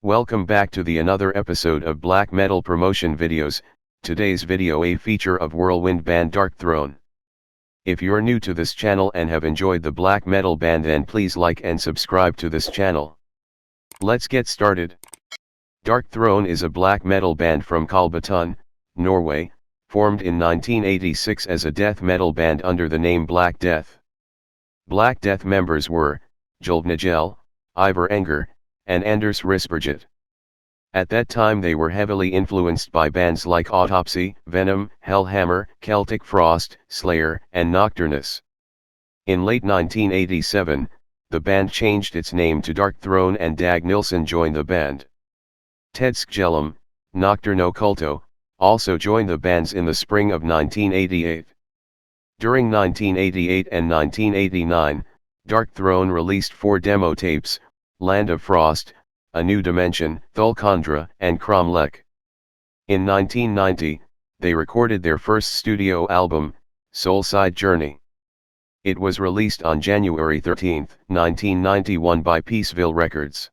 Welcome back to the another episode of Black Metal Promotion Videos. Today's video a feature of whirlwind band Darkthrone. If you're new to this channel and have enjoyed the black metal band, then please like and subscribe to this channel. Let's get started. Darkthrone is a black metal band from Kolbotn, Norway, formed in 1986 as a death metal band under the name Black Death. Black Death members were Nigel, Ivar Enger, and Anders Risberget. At that time they were heavily influenced by bands like Autopsy, Venom, Hellhammer, Celtic Frost, Slayer, and Nocturnus. In late 1987, the band changed its name to Darkthrone and Dag Nilsson joined the band. Ted Skjelum, Nocturno Culto, also joined the bands in the spring of 1988. During 1988 and 1989, Darkthrone released 4 demo tapes: Land of Frost, A New Dimension, Thulkandra, and Kromlech. In 1990, they recorded their first studio album, Soulside Journey. It was released on January 13, 1991 by Peaceville Records.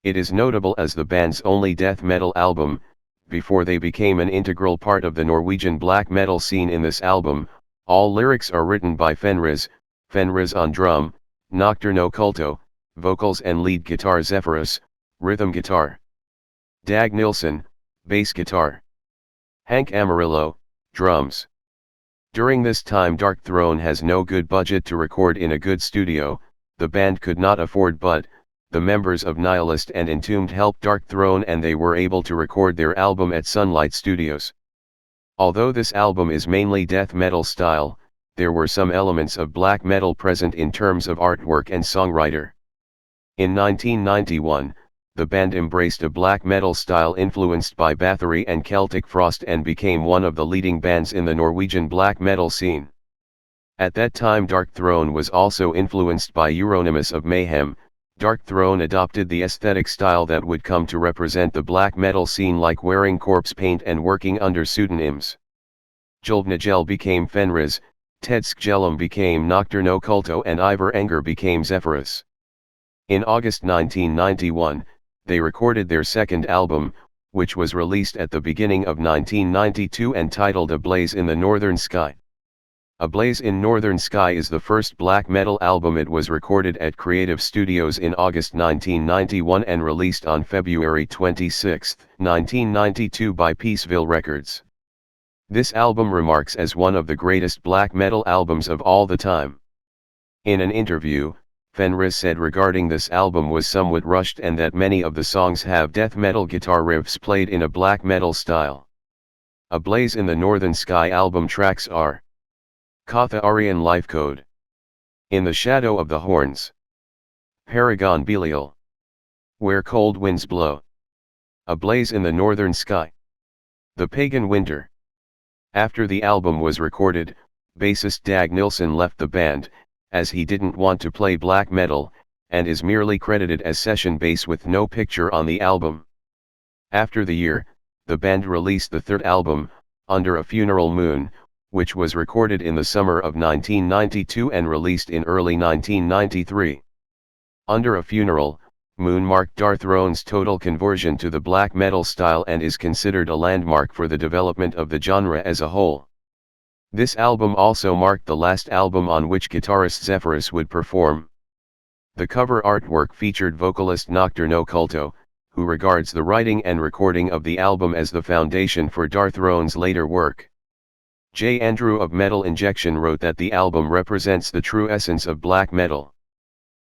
It is notable as the band's only death metal album. Before they became an integral part of the Norwegian black metal scene. In this album, all lyrics are written by Fenriz on drum, Nocturno Culto, vocals and lead guitar; Zephyrus, rhythm guitar; Dag Nilsson, bass guitar; Hank Amarillo, drums. During this time Darkthrone has no good budget to record in a good studio. The band could not afford, but the members of Nihilist and Entombed helped Darkthrone and they were able to record their album at Sunlight Studios. Although this album is mainly death metal style, there were some elements of black metal present in terms of artwork and songwriter. In 1991, the band embraced a black metal style influenced by Bathory and Celtic Frost and became one of the leading bands in the Norwegian black metal scene. At that time Darkthrone was also influenced by Euronymous of Mayhem. Darkthrone adopted the aesthetic style that would come to represent the black metal scene, like wearing corpse paint and working under pseudonyms. Nigel became Fenriz, Ted Skjelum became Nocturno Culto, and Ivar Enger became Zephyrus. In August 1991, they recorded their second album, which was released at the beginning of 1992 and titled A Blaze in the Northern Sky. A Blaze in Northern Sky is the first black metal album. It was recorded at Creative Studios in August 1991 and released on February 26, 1992 by Peaceville Records. This album remarks as one of the greatest black metal albums of all the time. In an interview, Fenriz said regarding this album was somewhat rushed and that many of the songs have death metal guitar riffs played in a black metal style. A Blaze in the Northern Sky album tracks are Katha Aryan Life Code, In the Shadow of the Horns, Paragon Belial, Where Cold Winds Blow, A Blaze in the Northern Sky, The Pagan Winter. After the album was recorded, bassist Dag Nilsson left the band, as he didn't want to play black metal, and is merely credited as session bass with no picture on the album. After the year, the band released the third album, Under a Funeral Moon, which was recorded in the summer of 1992 and released in early 1993. Under a Funeral Moon marked Darkthrone's total conversion to the black metal style and is considered a landmark for the development of the genre as a whole. This album also marked the last album on which guitarist Zephyrus would perform. The cover artwork featured vocalist Nocturno Culto, who regards the writing and recording of the album as the foundation for Darkthrone's later work. J. Andrew of Metal Injection wrote that the album represents the true essence of black metal.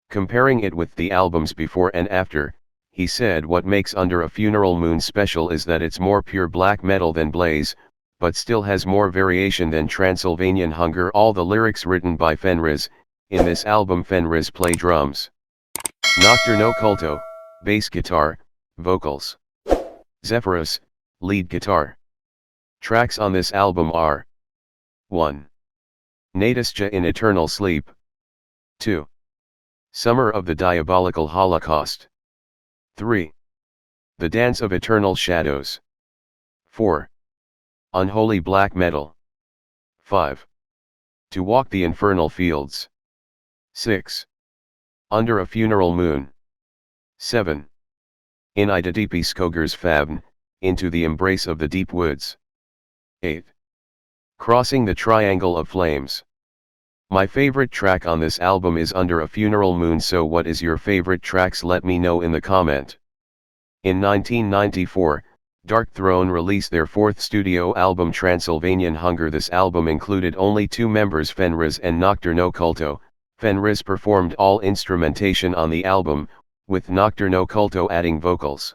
Comparing it with the albums before and after, he said what makes Under a Funeral Moon special is that it's more pure black metal than Blaze, but still has more variation than Transylvanian Hunger. All the lyrics written by Fenriz. In this album Fenriz play drums, Nocturno Culto, bass guitar, vocals; Zephyrus, lead guitar. Tracks on this album are 1. Nadisja in Eternal Sleep, 2. Summer of the Diabolical Holocaust, 3. The Dance of Eternal Shadows, 4. Unholy Black Metal, 5. To Walk the Infernal Fields, 6. Under a Funeral Moon, 7. In I deepi skogers favn, into the embrace of the deep woods. 8. Crossing the Triangle of Flames. My favorite track on this album is Under a Funeral Moon, so what is your favorite tracks? Let me know in the comment. In 1994, Darkthrone released their fourth studio album Transylvanian Hunger. This album included only two members, Fenriz and Nocturno Culto. Fenriz performed all instrumentation on the album, with Nocturno Culto adding vocals.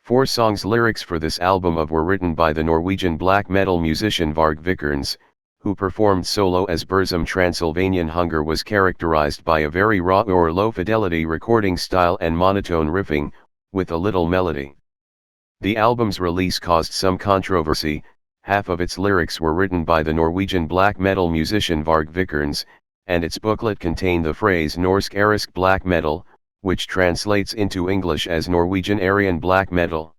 4 songs lyrics for this album were written by the Norwegian black metal musician Varg Vikernes, who performed solo as Burzum. Transylvanian Hunger was characterized by a very raw or low-fidelity recording style and monotone riffing, with a little melody. The album's release caused some controversy. Half of its lyrics were written by the Norwegian black metal musician Varg Vikernes, and its booklet contained the phrase Norsk Arisk black metal, which translates into English as Norwegian Aryan black metal.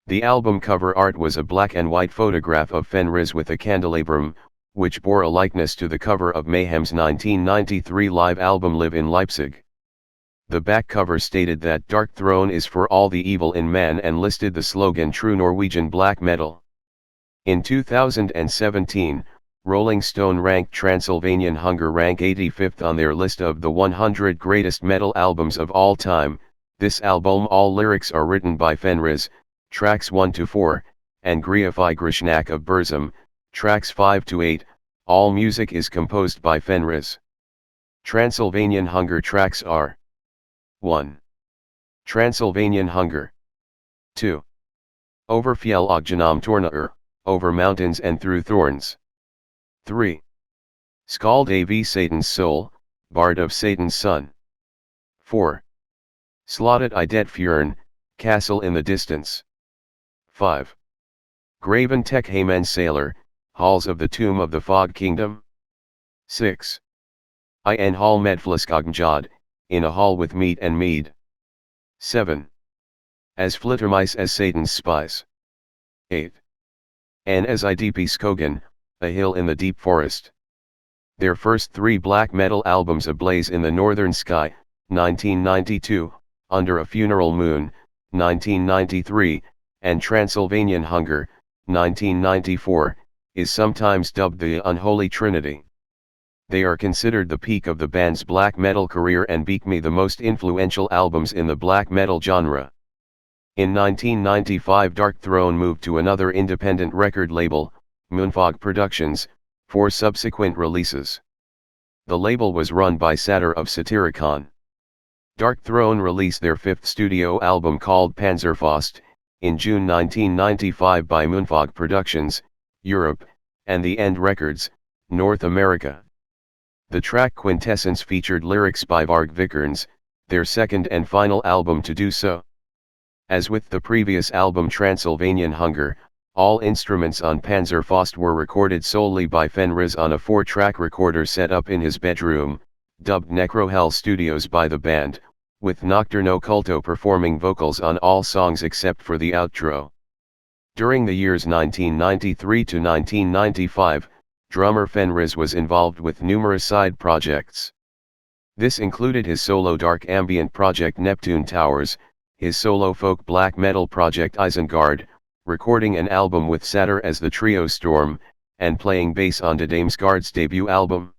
The album cover art was a black and white photograph of Fenriz with a candelabrum, which bore a likeness to the cover of Mayhem's 1993 live album Live in Leipzig. The back cover stated that Darkthrone is for all the evil in man and listed the slogan True Norwegian Black Metal. In 2017, Rolling Stone ranked Transylvanian Hunger rank 85th on their list of the 100 greatest metal albums of all time. This album, all lyrics are written by Fenriz, tracks 1 to 4, and Griafy Grishnak of Burzum, tracks 5 to 8, all music is composed by Fenriz. Transylvanian Hunger tracks are 1. Transylvanian Hunger. 2. Over Fjell og Genom Tornaer, Over Mountains and Through Thorns. 3. Skald av Satan's Soul, Bard of Satan's Son. 4. Slotted I det Fjern, Castle in the Distance. 5. Graven Tek Hamen Sailor, Halls of the Tomb of the Fog Kingdom. 6. I en hall med Flaskogmjod, In a Hall with Meat and Mead. 7. As Flittermice as Satan's Spies. 8. And as I deepi Skogen, A Hill in the Deep Forest. Their first 3 black metal albums, Ablaze in the Northern Sky, 1992, Under a Funeral Moon, 1993, and Transylvanian Hunger, 1994, is sometimes dubbed the Unholy Trinity. They are considered the peak of the band's black metal career and became the most influential albums in the black metal genre. In 1995, Darkthrone moved to another independent record label, Moonfog Productions, for subsequent releases. The label was run by Satyr of Satyricon. Darkthrone released their 5th studio album called Panzerfaust, in June 1995 by Moonfog Productions, Europe, and The End Records, North America. The track Quintessence featured lyrics by Varg Vikernes, their second and final album to do so. As with the previous album Transylvanian Hunger, all instruments on Panzerfaust were recorded solely by Fenriz on a 4-track recorder set up in his bedroom, dubbed Necrohell Studios by the band, with Nocturno Culto performing vocals on all songs except for the outro. During the years 1993 to 1995, drummer Fenriz was involved with numerous side projects. This included his solo dark ambient project Neptune Towers, his solo folk black metal project Isengard, recording an album with Satyr as the trio Storm, and playing bass on De Damesgaard's debut album.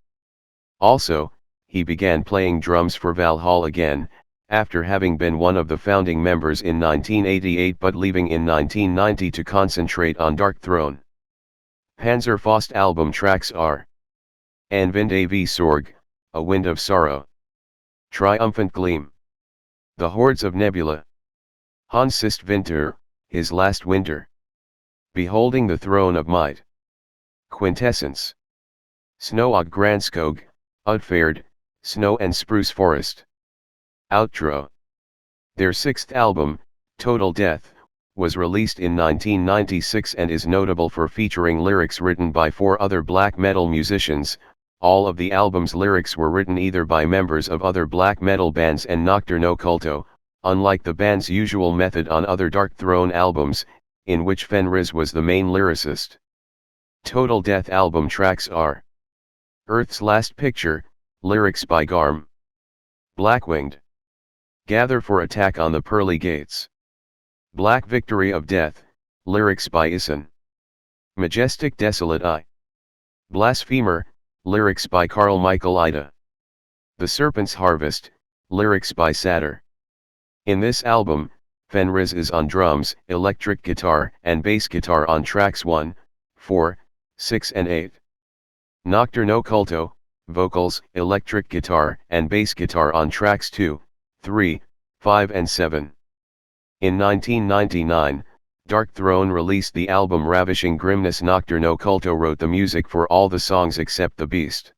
Also, he began playing drums for Valhalla again, after having been one of the founding members in 1988 but leaving in 1990 to concentrate on Darkthrone. Panzerfaust album tracks are En Vind av Sorg, A Wind of Sorrow. Triumphant Gleam. The Hordes of Nebula. Hans sist Vinter, His Last Winter. Beholding the Throne of Might. Quintessence. Snow og Granskog, Udferd, Snow and Spruce Forest. Outro. Their 6th album, Total Death, was released in 1996 and is notable for featuring lyrics written by 4 other black metal musicians. All of the album's lyrics were written either by members of other black metal bands and Nocturno Culto, unlike the band's usual method on other Darkthrone albums, in which Fenriz was the main lyricist. Total Death album tracks are Earth's Last Picture, lyrics by Garm. Blackwinged. Gather for Attack on the Pearly Gates. Black Victory of Death, lyrics by Isin. Majestic Desolate Eye. Blasphemer, lyrics by Carl Michael Ida. The Serpent's Harvest, lyrics by Satyr. In this album, Fenriz is on drums, electric guitar and bass guitar on tracks 1, 4, 6 and 8. Nocturno Culto, vocals, electric guitar and bass guitar on tracks 2, 3, 5 and 7. In 1999, Darkthrone released the album Ravishing Grimness. Nocturno Culto wrote the music for all the songs except The Beast,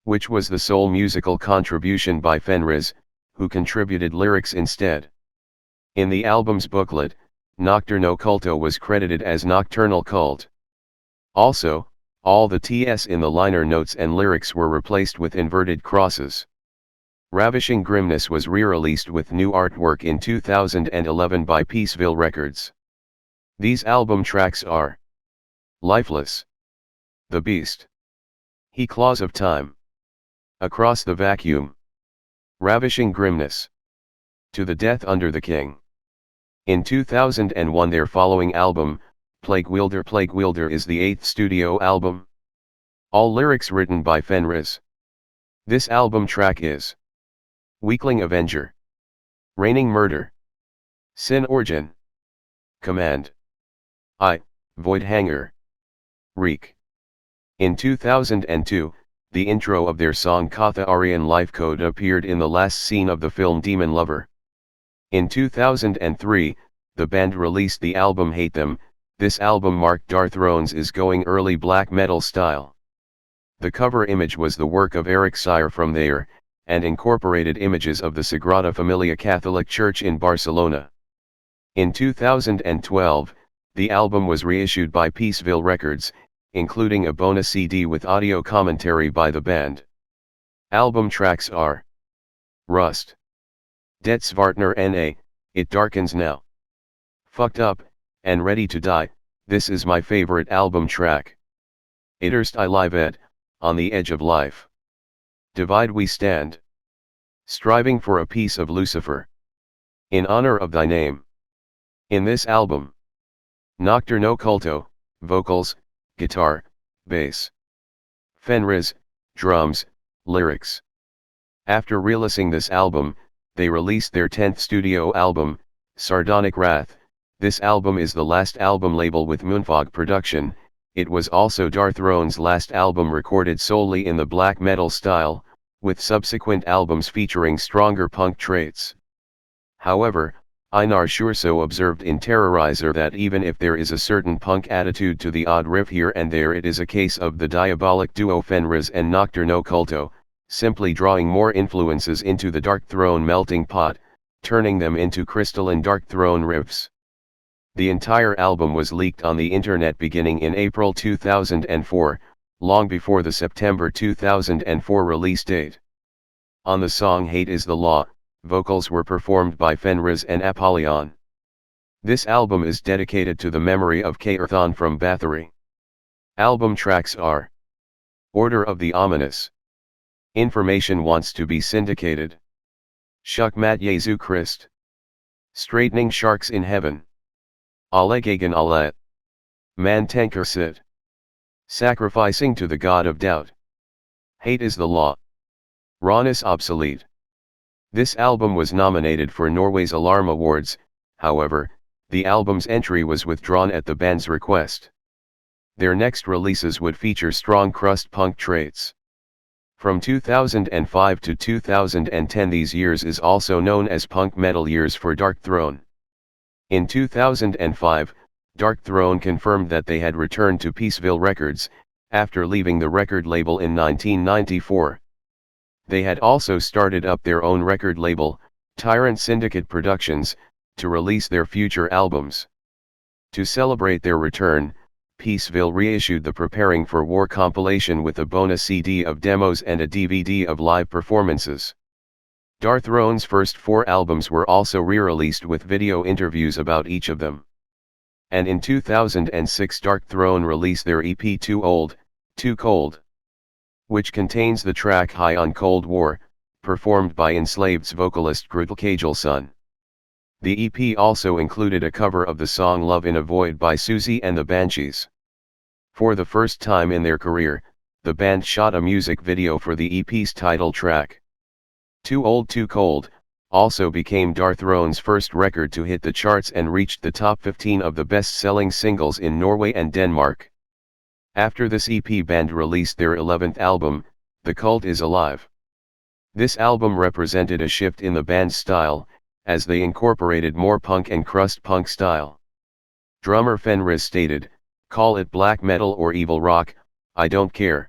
which was the sole musical contribution by Fenriz, who contributed lyrics instead. In the album's booklet, Nocturno Culto was credited as Nocturnal Cult. Also, all the TS in the liner notes and lyrics were replaced with inverted crosses. Ravishing Grimness was re-released with new artwork in 2011 by Peaceville Records. These album tracks are Lifeless, The Beast, He Claws of Time, Across the Vacuum, Ravishing Grimness, To the Death Under the King. In 2001 their following album, Plague Wielder is the 8th studio album. All lyrics written by Fenriz. This album track is Weakling Avenger, Reigning Murder, Sin Origin, Command, Void Hanger, Reek. In 2002, the intro of their song Katha Aryan Life Code appeared in the last scene of the film Demon Lover. In 2003, the band released the album Hate Them. This album marked Darkthrone's is going early black metal style. The cover image was the work of Eric Sire from there, and incorporated images of the Sagrada Familia Catholic Church in Barcelona. In 2012, the album was reissued by Peaceville Records, including a bonus CD with audio commentary by the band. Album tracks are Rust, Det Svartner Na, It Darkens Now, Fucked Up, and Ready to Die. This is my favorite album track. Ytterst I livet, On the Edge of Life. Divide we stand, striving for a piece of Lucifer, in honor of thy name. In this album, Nocturno Culto, vocals, guitar, bass. Fenriz, drums, lyrics. After releasing this album, they released their 10th studio album, Sardonic Wrath. This album is the last album label with Moonfog Production. It was also Darkthrone's last album recorded solely in the black metal style, with subsequent albums featuring stronger punk traits. However, Einar Schuurso observed in Terrorizer that even if there is a certain punk attitude to the odd riff here and there, it is a case of the diabolic duo Fenriz and Nocturno Culto, simply drawing more influences into the Darkthrone melting pot, turning them into crystalline Darkthrone riffs. The entire album was leaked on the internet beginning in April 2004, long before the September 2004 release date. On the song Hate is the Law, vocals were performed by Fenriz and Apollyon. This album is dedicated to the memory of Kaerthon from Bathory. Album tracks are Order of the Ominous, Information Wants to be Syndicated, Shukmat Jesu Christ, Straightening Sharks in Heaven, Allegagan Alet, Man Tanker Sit, Sacrificing to the God of Doubt, Hate is the Law, Rawness Obsolete. This album was nominated for Norway's Alarm Awards. However, the album's entry was withdrawn at the band's request. Their next releases would feature strong crust punk traits. From 2005 to 2010, these years is also known as punk metal years for Darkthrone. In 2005, Darkthrone confirmed that they had returned to Peaceville Records, after leaving the record label in 1994. They had also started up their own record label, Tyrant Syndicate Productions, to release their future albums. To celebrate their return, Peaceville reissued the Preparing for War compilation with a bonus CD of demos and a DVD of live performances. Darkthrone's first 4 albums were also re-released with video interviews about each of them. And in 2006 Darkthrone released their EP Too Old, Too Cold, which contains the track High on Cold War, performed by Enslaved's vocalist Gretel Cagelson. The EP also included a cover of the song Love in a Void by Susie and the Banshees. For the first time in their career, the band shot a music video for the EP's title track. Too Old Too Cold also became Darkthrone's first record to hit the charts and reached the top 15 of the best-selling singles in Norway and Denmark. After this EP, band released their 11th album, The Cult Is Alive. This album represented a shift in the band's style, as they incorporated more punk and crust punk style. Drummer Fenriz stated, "Call it black metal or evil rock, I don't care."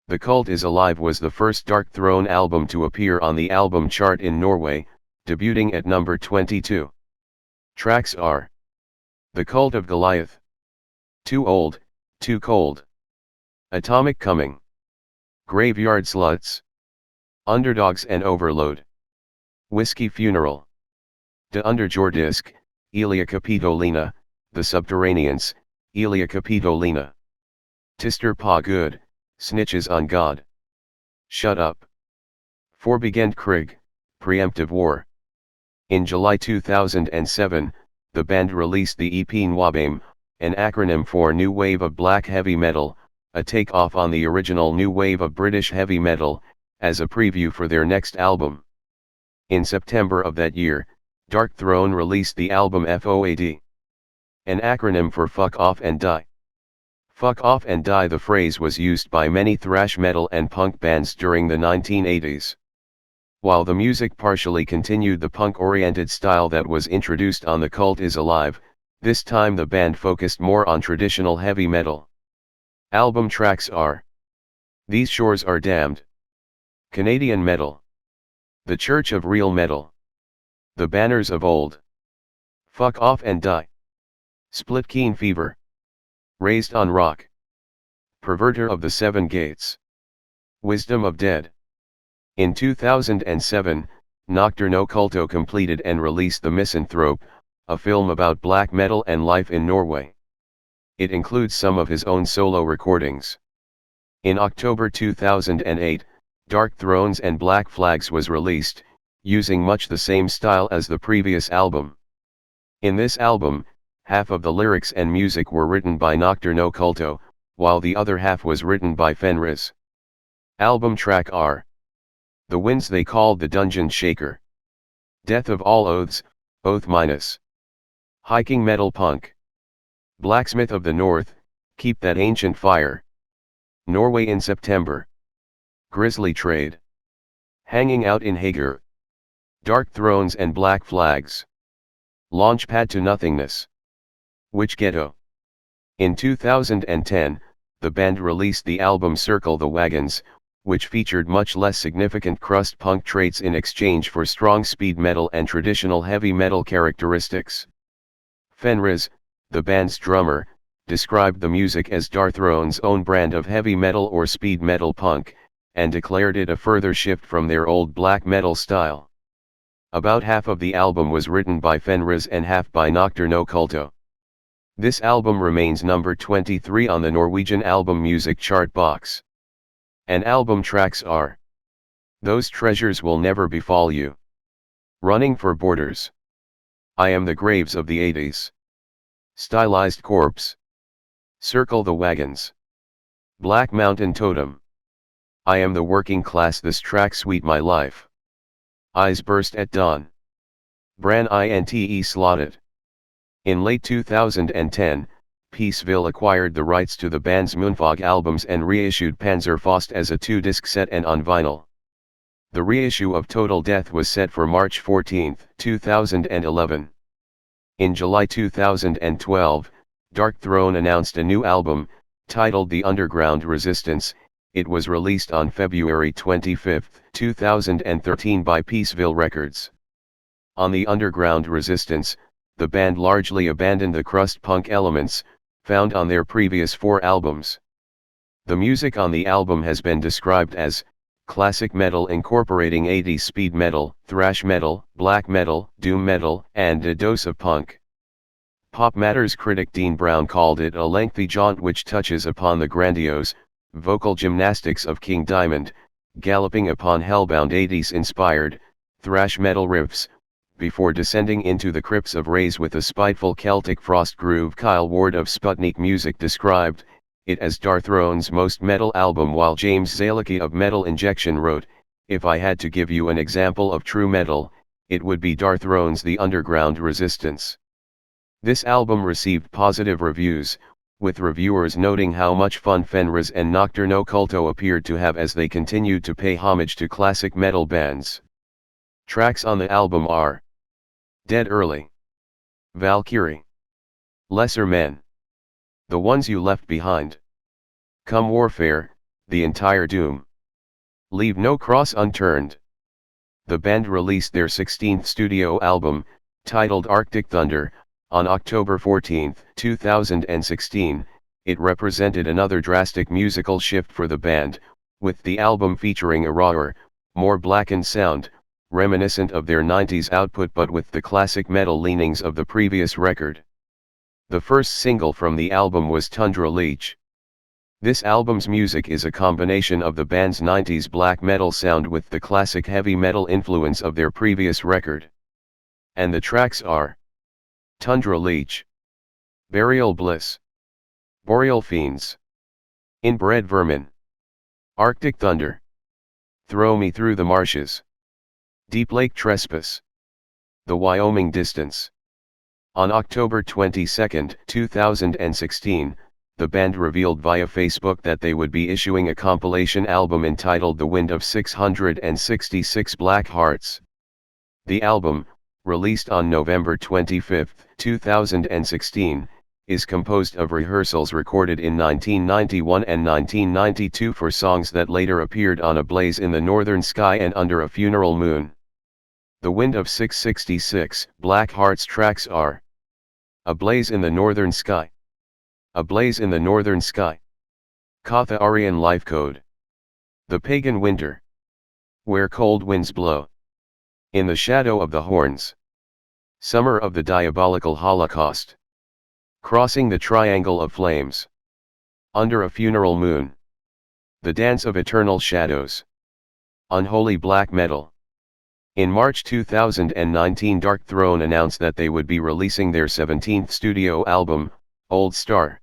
The Cult Is Alive was the first Darkthrone album to appear on the album chart in Norway, debuting at number 22. Tracks are The Cult of Goliath, Too Old, Too Cold, Atomic Coming, Graveyard Sluts, Underdogs and Overload, Whiskey Funeral, De Underjordisk, Elia Capitolina, The Subterraneans, Elia Capitolina, Tister Pa Good, Snitches on God, Shut Up, Forbigend Krieg, Preemptive War. In July 2007, the band released the EP Nwabame, an acronym for New Wave of Black Heavy Metal, a takeoff on the original New Wave of British Heavy Metal, as a preview for their next album. In September of that year, Darkthrone released the album FOAD, an acronym for Fuck Off and Die. Fuck Off and Die, the phrase was used by many thrash metal and punk bands during the 1980s. While the music partially continued the punk-oriented style that was introduced on The Cult Is Alive, this time the band focused more on traditional heavy metal. Album tracks are These Shores Are Damned, Canadian Metal, The Church of Real Metal, The Banners of Old, Fuck Off and Die, Split Keen Fever, Raised on Rock, Perverter of the Seven Gates, Wisdom of Dead. In 2007, Nocturno Culto completed and released The Misanthrope, a film about black metal and life in Norway. It includes some of his own solo recordings. In October 2008, Darkthrone's and Black Flags was released, using much the same style as the previous album. In this album, half of the lyrics and music were written by Nocturno Culto, while the other half was written by Fenriz. Album track are The Winds They Called the Dungeon Shaker, Death of All Oaths, Oath Minus, Hiking Metal Punk, Blacksmith of the North, Keep That Ancient Fire, Norway in September, Grizzly Trade, Hanging Out in Hager, Darkthrones and Black Flags, Launchpad to Nothingness, Witch Ghetto. In 2010, the band released the album Circle the Wagons, which featured much less significant crust punk traits in exchange for strong speed metal and traditional heavy metal characteristics. Fenriz, the band's drummer, described the music as Darkthrone's own brand of heavy metal or speed metal punk, and declared it a further shift from their old black metal style. About half of the album was written by Fenriz and half by Nocturno Culto. This album remains number 23 on the Norwegian album music chart box. And album tracks are Those Treasures Will Never Befall You, Running for Borders, I Am the Graves of the 80s, Stylized Corpse, Circle the Wagons, Black Mountain Totem, I Am the Working Class. This track Sweet My Life, Eyes Burst at Dawn, Bran Inte Slotted. In late 2010, Peaceville acquired the rights to the band's Moonfog albums and reissued Panzerfaust as a 2-disc set and on vinyl. The reissue of Total Death was set for March 14, 2011. In July 2012, Darkthrone announced a new album, titled The Underground Resistance. It was released on February 25, 2013 by Peaceville Records. On The Underground Resistance, the band largely abandoned the crust punk elements, found on their previous 4 albums. The music on the album has been described as classic metal incorporating 80s speed metal, thrash metal, black metal, doom metal, and a dose of punk. Pop Matters critic Dean Brown called it a lengthy jaunt which touches upon the grandiose, vocal gymnastics of King Diamond, galloping upon hellbound 80s-inspired, thrash metal riffs, before descending into the crypts of Rays with a spiteful Celtic frost groove. Kyle Ward of Sputnik Music described it as Darkthrone's most metal album, while James Zalicki of Metal Injection wrote, "If I had to give you an example of true metal, it would be Darkthrone's The Underground Resistance." This album received positive reviews, with reviewers noting how much fun Fenriz and Nocturno Culto appeared to have as they continued to pay homage to classic metal bands. Tracks on the album are Dead Early, Valkyrie, Lesser Men, The Ones You Left Behind, Come Warfare, The Entire Doom, Leave No Cross Unturned. The band released their 16th studio album, titled Arctic Thunder, on October 14, 2016. It represented another drastic musical shift for the band, with the album featuring a rawer, more blackened sound, reminiscent of their 90s output but with the classic metal leanings of the previous record. The first single from the album was Tundra Leech. This album's music is a combination of the band's 90s black metal sound with the classic heavy metal influence of their previous record. And the tracks are Tundra Leech, Burial Bliss, Boreal Fiends, Inbred Vermin, Arctic Thunder, Throw Me Through the Marshes, Deep Lake Trespass, The Wyoming Distance. On October 22, 2016, the band revealed via Facebook that they would be issuing a compilation album entitled The Wind of 666 Black Hearts. The album, released on November 25, 2016, is composed of rehearsals recorded in 1991 and 1992 for songs that later appeared on A Blaze in the Northern Sky and Under a Funeral Moon. The Wind of 666 Black Hearts tracks are A Blaze in the Northern Sky, A Blaze in the Northern Sky, Katha Aryan Life Code, The Pagan Winter, Where Cold Winds Blow, In the Shadow of the Horns, Summer of the Diabolical Holocaust, Crossing the Triangle of Flames, Under a Funeral Moon, The Dance of Eternal Shadows, Unholy Black Metal. In March 2019, Darkthrone announced that they would be releasing their 17th studio album, Old Star.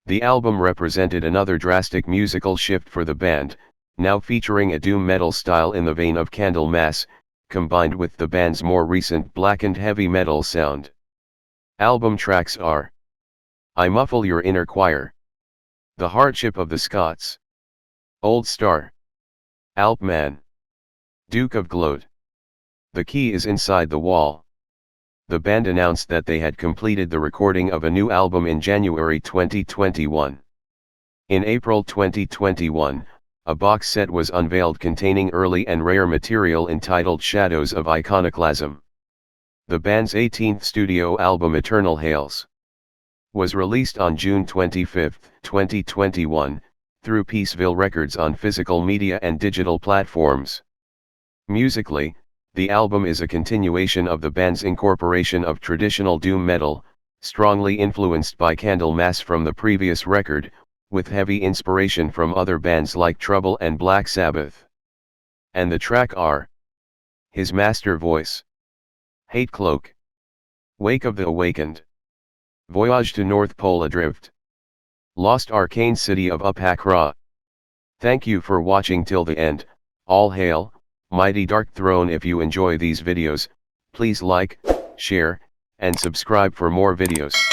The album represented another drastic musical shift for the band, now featuring a doom metal style in the vein of Candlemass, combined with the band's more recent blackened heavy metal sound. Album tracks are I Muffle Your Inner Choir, The Hardship of the Scots, Old Star, Alpman, Duke of Glode. The Key is Inside the Wall. The band announced that they had completed the recording of a new album in January 2021. In April 2021, a box set was unveiled containing early and rare material entitled Shadows of Iconoclasm. The band's 18th studio album Eternal Hails was released on June 25, 2021, through Peaceville Records on physical media and digital platforms. Musically, the album is a continuation of the band's incorporation of traditional doom metal, strongly influenced by Candlemass from the previous record, with heavy inspiration from other bands like Trouble and Black Sabbath. And the track are His Master Voice, Hate Cloak, Wake of the Awakened, Voyage to North Pole Adrift, Lost Arcane City of Upakra. Thank you for watching till the end. All hail, mighty Darkthrone. If you enjoy these videos, please like, share, and subscribe for more videos.